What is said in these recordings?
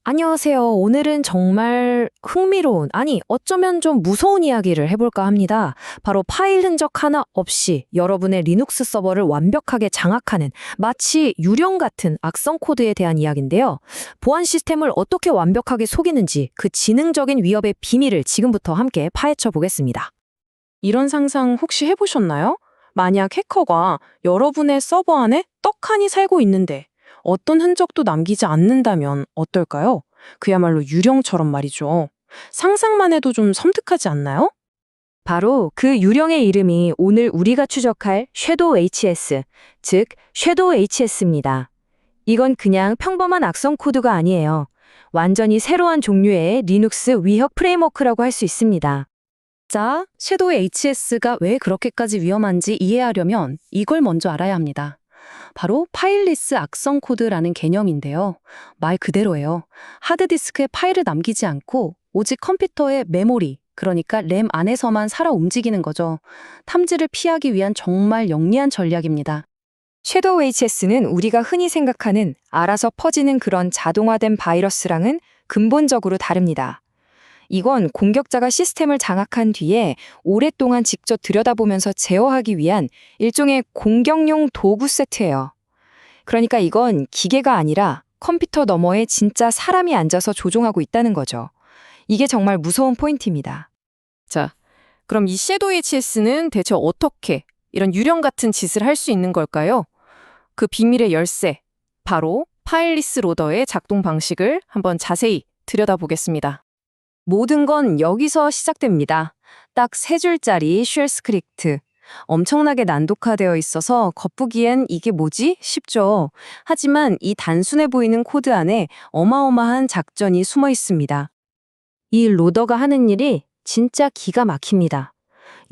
안녕하세요. 오늘은 정말 흥미로운, 아니, 어쩌면 좀 무서운 이야기를 해볼까 합니다. 바로 파일 흔적 하나 없이 여러분의 리눅스 서버를 완벽하게 장악하는 마치 유령 같은 악성 코드에 대한 이야기인데요. 보안 시스템을 어떻게 완벽하게 속이는지 그 지능적인 위협의 비밀을 지금부터 함께 파헤쳐 보겠습니다. 이런 상상 혹시 해보셨나요? 만약 해커가 여러분의 서버 안에 떡하니 살고 있는데 어떤 흔적도 남기지 않는다면 어떨까요? 그야말로 유령처럼 말이죠. 상상만 해도 좀 섬뜩하지 않나요? 바로 그 유령의 이름이 오늘 우리가 추적할 섀도우 HS, 즉 섀도우 HS입니다. 이건 그냥 평범한 악성 코드가 아니에요. 완전히 새로운 종류의 리눅스 위협 프레임워크라고 할 수 있습니다. 자, 섀도우 HS가 왜 그렇게까지 위험한지 이해하려면 이걸 먼저 알아야 합니다. 바로 파일리스 악성 코드라는 개념인데요. 말 그대로예요. 하드디스크에 파일을 남기지 않고 오직 컴퓨터의 메모리, 그러니까 램 안에서만 살아 움직이는 거죠. 탐지를 피하기 위한 정말 영리한 전략입니다. 섀도우 HS는 우리가 흔히 생각하는 알아서 퍼지는 그런 자동화된 바이러스랑은 근본적으로 다릅니다. 이건 공격자가 시스템을 장악한 뒤에 오랫동안 직접 들여다보면서 제어하기 위한 일종의 공격용 도구 세트예요. 그러니까 이건 기계가 아니라 컴퓨터 너머에 진짜 사람이 앉아서 조종하고 있다는 거죠. 이게 정말 무서운 포인트입니다. 자, 그럼 이 섀도우 HS는 대체 어떻게 이런 유령 같은 짓을 할 수 있는 걸까요? 그 비밀의 열쇠, 바로 파일리스 로더의 작동 방식을 한번 자세히 들여다보겠습니다. 모든 건 여기서 시작됩니다. 딱 3줄짜리 쉘 스크립트. 엄청나게 난독화되어 있어서 겉보기엔 이게 뭐지? 싶죠. 하지만 이 단순해 보이는 코드 안에 어마어마한 작전이 숨어 있습니다. 이 로더가 하는 일이 진짜 기가 막힙니다.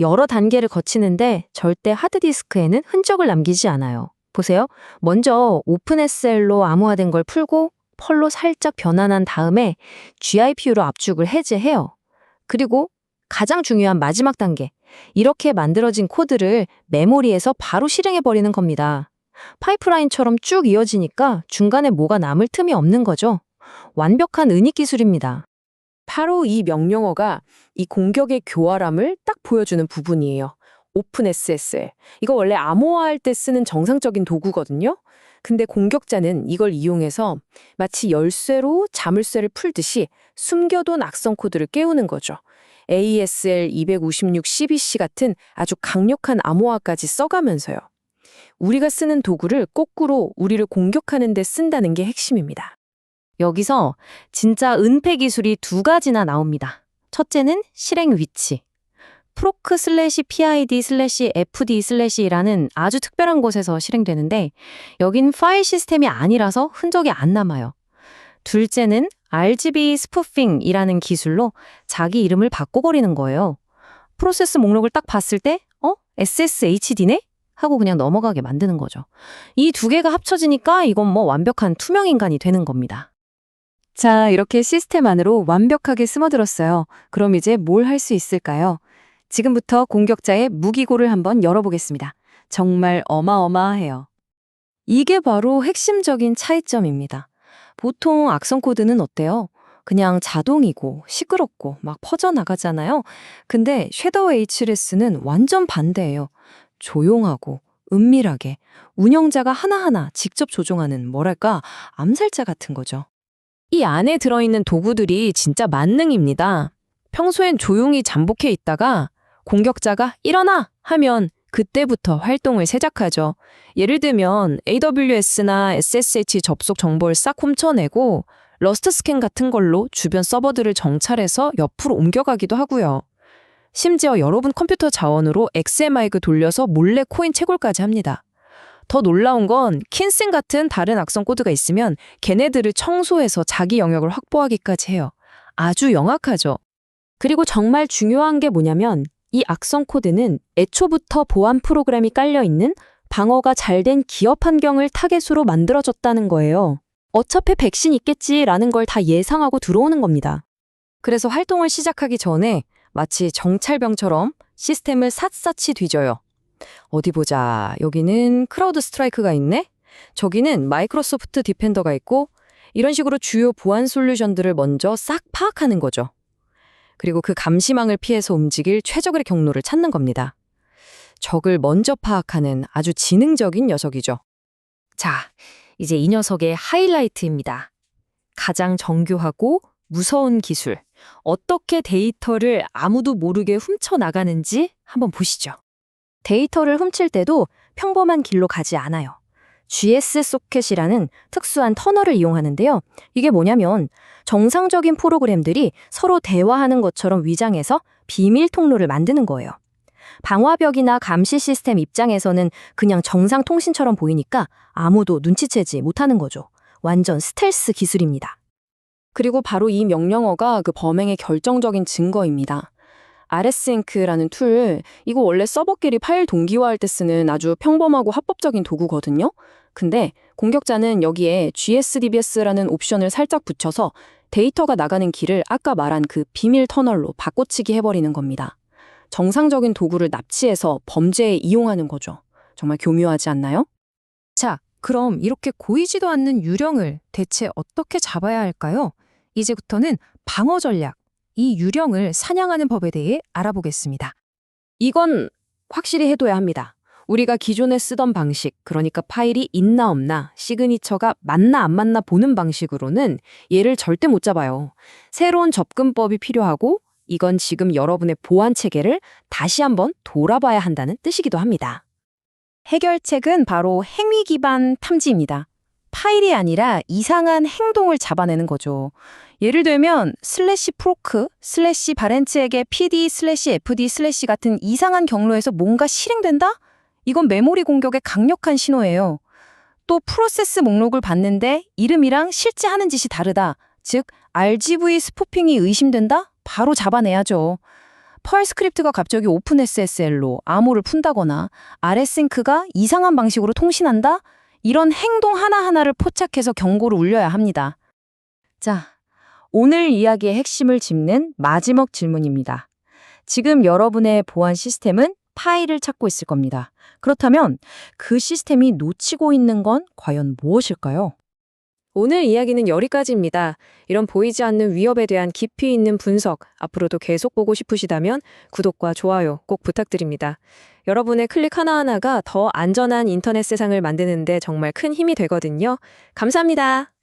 여러 단계를 거치는데 절대 하드디스크에는 흔적을 남기지 않아요. 보세요. 먼저 오픈SSL로 암호화된 걸 풀고 펄로 살짝 변환한 다음에 GIPU로 압축을 해제해요. 그리고 가장 중요한 마지막 단계. 이렇게 만들어진 코드를 메모리에서 바로 실행해버리는 겁니다. 파이프라인처럼 쭉 이어지니까 중간에 뭐가 남을 틈이 없는 거죠. 완벽한 은닉 기술입니다. 바로 이 명령어가 이 공격의 교활함을 딱 보여주는 부분이에요. 오픈SSL. 이거 원래 암호화할 때 쓰는 정상적인 도구거든요. 근데 공격자는 이걸 이용해서 마치 열쇠로 자물쇠를 풀듯이 숨겨둔 악성 코드를 깨우는 거죠. AESL 256CBC 같은 아주 강력한 암호화까지 써가면서요. 우리가 쓰는 도구를 거꾸로 우리를 공격하는 데 쓴다는 게 핵심입니다. 여기서 진짜 은폐 기술이 2가지나 나옵니다. 첫째는 실행 위치. proc/pid/fd/라는 아주 특별한 곳에서 실행되는데 여긴 파일 시스템이 아니라서 흔적이 안 남아요. 둘째는 RGB 스푸핑이라는 기술로 자기 이름을 바꿔버리는 거예요. 프로세스 목록을 딱 봤을 때 SSHD네? 하고 그냥 넘어가게 만드는 거죠. 이 2개가 합쳐지니까 이건 뭐 완벽한 투명 인간이 되는 겁니다. 자, 이렇게 시스템 안으로 완벽하게 스며들었어요. 그럼 이제 뭘 할 수 있을까요? 지금부터 공격자의 무기고를 한번 열어보겠습니다. 정말 어마어마해요. 이게 바로 핵심적인 차이점입니다. 보통 악성 코드는 어때요? 그냥 자동이고 시끄럽고 막 퍼져나가잖아요. 근데 섀도우 HS는 완전 반대예요. 조용하고 은밀하게 운영자가 하나하나 직접 조종하는 뭐랄까 암살자 같은 거죠. 이 안에 들어있는 도구들이 진짜 만능입니다. 평소엔 조용히 잠복해 있다가 공격자가 일어나! 하면 그때부터 활동을 시작하죠. 예를 들면 AWS나 SSH 접속 정보를 싹 훔쳐내고 러스트 스캔 같은 걸로 주변 서버들을 정찰해서 옆으로 옮겨가기도 하고요. 심지어 여러분 컴퓨터 자원으로 XMI그 돌려서 몰래 코인 채굴까지 합니다. 더 놀라운 건 킨슨 같은 다른 악성 코드가 있으면 걔네들을 청소해서 자기 영역을 확보하기까지 해요. 아주 영악하죠. 그리고 정말 중요한 게 뭐냐면 이 악성 코드는 애초부터 보안 프로그램이 깔려있는 방어가 잘 된 기업 환경을 타겟으로 만들어졌다는 거예요. 어차피 백신 있겠지라는 걸 다 예상하고 들어오는 겁니다. 그래서 활동을 시작하기 전에 마치 정찰병처럼 시스템을 샅샅이 뒤져요. 어디 보자. 여기는 크라우드 스트라이크가 있네? 저기는 마이크로소프트 디펜더가 있고 이런 식으로 주요 보안 솔루션들을 먼저 싹 파악하는 거죠. 그리고 그 감시망을 피해서 움직일 최적의 경로를 찾는 겁니다. 적을 먼저 파악하는 아주 지능적인 녀석이죠. 자, 이제 이 녀석의 하이라이트입니다. 가장 정교하고 무서운 기술. 어떻게 데이터를 아무도 모르게 훔쳐나가는지 한번 보시죠. 데이터를 훔칠 때도 평범한 길로 가지 않아요. GS 소켓이라는 특수한 터널을 이용하는데요. 이게 뭐냐면 정상적인 프로그램들이 서로 대화하는 것처럼 위장해서 비밀 통로를 만드는 거예요. 방화벽이나 감시 시스템 입장에서는 그냥 정상 통신처럼 보이니까 아무도 눈치채지 못하는 거죠. 완전 스텔스 기술입니다. 그리고 바로 이 명령어가 그 범행의 결정적인 증거입니다. RSync라는 툴, 이거 원래 서버끼리 파일 동기화할 때 쓰는 아주 평범하고 합법적인 도구거든요. 근데 공격자는 여기에 GSDBS라는 옵션을 살짝 붙여서 데이터가 나가는 길을 아까 말한 그 비밀 터널로 바꿔치기 해버리는 겁니다. 정상적인 도구를 납치해서 범죄에 이용하는 거죠. 정말 교묘하지 않나요? 자, 그럼 이렇게 고이지도 않는 유령을 대체 어떻게 잡아야 할까요? 이제부터는 방어 전략, 이 유령을 사냥하는 법에 대해 알아보겠습니다. 이건 확실히 해둬야 합니다. 우리가 기존에 쓰던 방식, 그러니까 파일이 있나 없나, 시그니처가 맞나 안 맞나 보는 방식으로는 얘를 절대 못 잡아요. 새로운 접근법이 필요하고 이건 지금 여러분의 보안 체계를 다시 한번 돌아봐야 한다는 뜻이기도 합니다. 해결책은 바로 행위 기반 탐지입니다. 파일이 아니라 이상한 행동을 잡아내는 거죠. 예를 들면 /프로크, /바렌츠에게 PD, /fd/ 같은 이상한 경로에서 뭔가 실행된다? 이건 메모리 공격의 강력한 신호예요. 또 프로세스 목록을 봤는데 이름이랑 실제 하는 짓이 다르다. 즉 RGV 스푸핑이 의심된다? 바로 잡아내야죠. 펄 스크립트가 갑자기 오픈 SSL로 암호를 푼다거나 RSync가 이상한 방식으로 통신한다? 이런 행동 하나하나를 포착해서 경고를 울려야 합니다. 자, 오늘 이야기의 핵심을 짚는 마지막 질문입니다. 지금 여러분의 보안 시스템은 파일을 찾고 있을 겁니다. 그렇다면 그 시스템이 놓치고 있는 건 과연 무엇일까요? 오늘 이야기는 여기까지입니다. 이런 보이지 않는 위협에 대한 깊이 있는 분석, 앞으로도 계속 보고 싶으시다면 구독과 좋아요 꼭 부탁드립니다. 여러분의 클릭 하나하나가 더 안전한 인터넷 세상을 만드는 데 정말 큰 힘이 되거든요. 감사합니다.